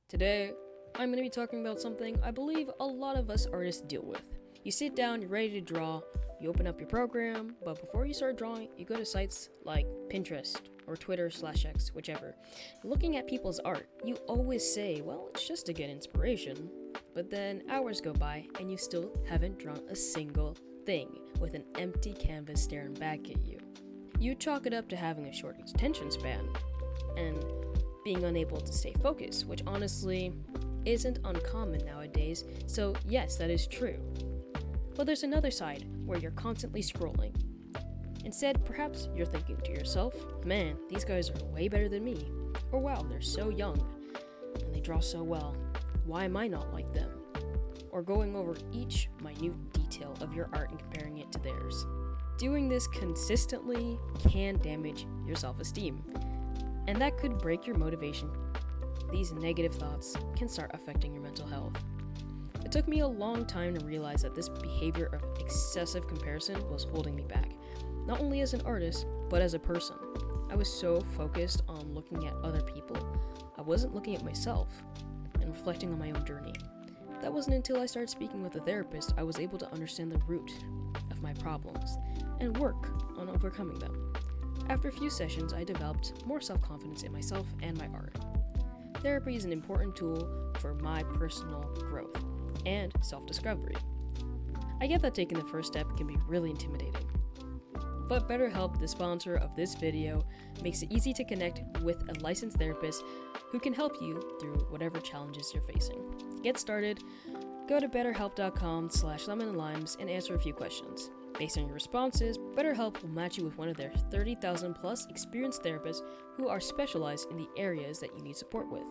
Today, I'm going to be talking about something I believe a lot of us artists deal with. You sit down, you're ready to draw, you open up your program, but before you start drawing, you go to sites like Pinterest or Twitter/X, whichever. Looking at people's art, you always say, well, it's just to get inspiration. But then hours go by and you still haven't drawn a single thing with an empty canvas staring back at you. You chalk it up to having a short attention span and being unable to stay focused, which honestly isn't uncommon nowadays, so yes, that is true. But there's another side where you're constantly scrolling. Instead, perhaps you're thinking to yourself, man, these guys are way better than me. Or wow, they're so young and they draw so well. Why am I not like them? Or going over each minute detail of your art and comparing it to theirs. Doing this consistently can damage your self-esteem, and that could break your motivation. These negative thoughts can start affecting your mental health. It took me a long time to realize that this behavior of excessive comparison was holding me back, not only as an artist, but as a person. I was so focused on looking at other people, I wasn't looking at myself and reflecting on my own journey. That wasn't until I started speaking with a therapist I was able to understand the root of my problems and work on overcoming them. After a few sessions, I developed more self-confidence in myself and my art. Therapy is an important tool for my personal growth and self-discovery. I get that taking the first step can be really intimidating. But BetterHelp, the sponsor of this video, makes it easy to connect with a licensed therapist who can help you through whatever challenges you're facing. To get started, go to betterhelp.com/lemonandlimes and answer a few questions. Based on your responses, BetterHelp will match you with one of their 30,000 plus experienced therapists who are specialized in the areas that you need support with.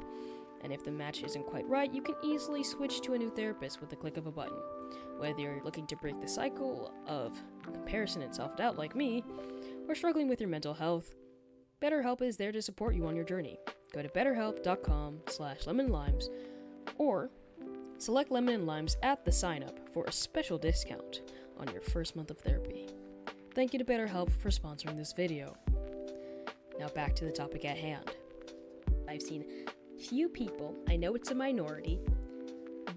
And if the match isn't quite right, you can easily switch to a new therapist with the click of a button. Whether you're looking to break the cycle of comparison and self-doubt like me, or struggling with your mental health, BetterHelp is there to support you on your journey. Go to betterhelp.com/lemonlimes or select Lemon and Limes at the sign up for a special discount on your first month of therapy. Thank you to BetterHelp for sponsoring this video. Now back to the topic at hand. I've seen few people, I know it's a minority,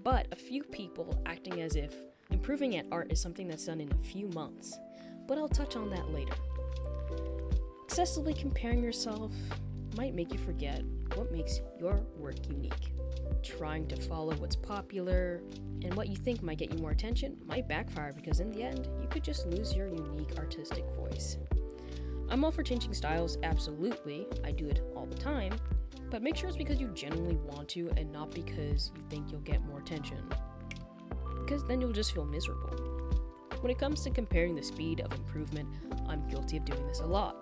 but a few people acting as if improving at art is something that's done in a few months. But I'll touch on that later. Excessively comparing yourself might make you forget what makes your work unique. Trying to follow what's popular and what you think might get you more attention might backfire because in the end, you could just lose your unique artistic voice. I'm all for changing styles, absolutely. I do it all the time, but make sure it's because you genuinely want to and not because you think you'll get more attention. Because then you'll just feel miserable. When it comes to comparing the speed of improvement, I'm guilty of doing this a lot.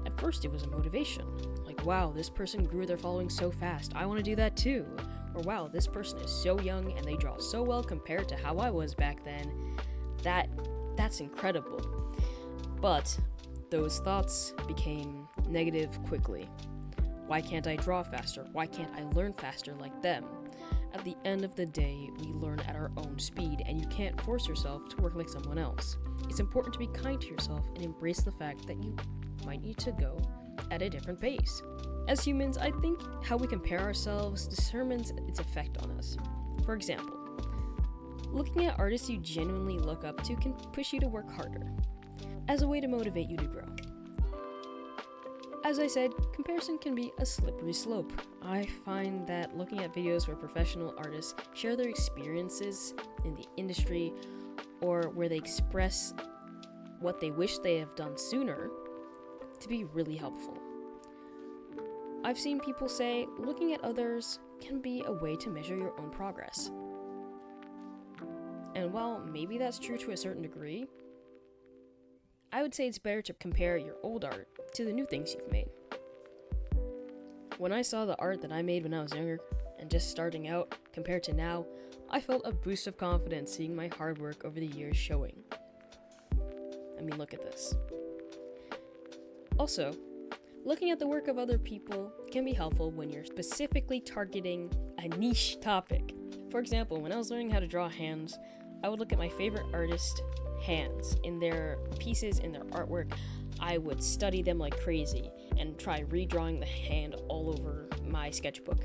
At first it was a motivation, like wow, this person grew their following so fast, I want to do that too. Or wow, this person is so young and they draw so well compared to how I was back then. That's incredible. But those thoughts became negative quickly. Why can't I draw faster? Why can't I learn faster like them? At the end of the day, we learn at our own speed and you can't force yourself to work like someone else. It's important to be kind to yourself and embrace the fact that you might need to go at a different pace. As humans, I think how we compare ourselves determines its effect on us. For example, looking at artists you genuinely look up to can push you to work harder, as a way to motivate you to grow. As I said, comparison can be a slippery slope. I find that looking at videos where professional artists share their experiences in the industry or where they express what they wish they have done sooner to be really helpful. I've seen people say looking at others can be a way to measure your own progress. And while maybe that's true to a certain degree, I would say it's better to compare your old art to the new things you've made. When I saw the art that I made when I was younger and just starting out compared to now, I felt a boost of confidence seeing my hard work over the years showing. I mean, look at this. Also, looking at the work of other people can be helpful when you're specifically targeting a niche topic. For example, when I was learning how to draw hands, I would look at my favorite artist hands in their pieces, in their artwork. I would study them like crazy and try redrawing the hand all over my sketchbook.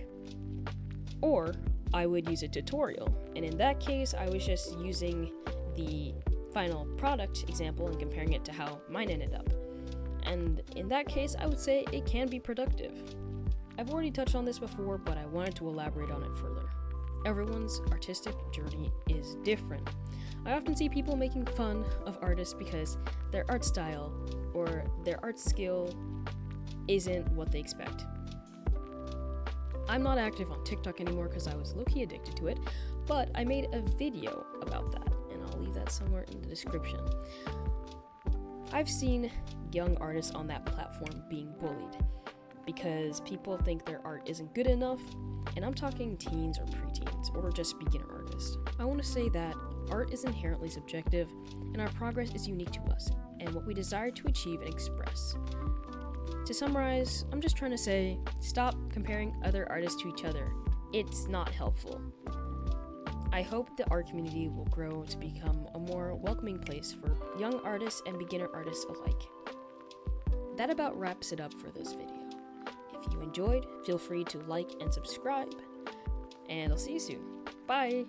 Or I would use a tutorial, and in that case, I was just using the final product example and comparing it to how mine ended up. And in that case, I would say it can be productive. I've already touched on this before, but I wanted to elaborate on it further. Everyone's artistic journey is different. I often see people making fun of artists because their art style or their art skill isn't what they expect. I'm not active on TikTok anymore because I was low-key addicted to it, but I made a video about that, and I'll leave that somewhere in the description. I've seen young artists on that platform being bullied because people think their art isn't good enough, and I'm talking teens or preteens or just beginner artists. I want to say that art is inherently subjective, and our progress is unique to us and what we desire to achieve and express. To summarize, I'm just trying to say, stop comparing other artists to each other. It's not helpful. I hope the art community will grow to become a more welcoming place for young artists and beginner artists alike. That about wraps it up for this video. If you enjoyed, feel free to like and subscribe, and I'll see you soon. Bye!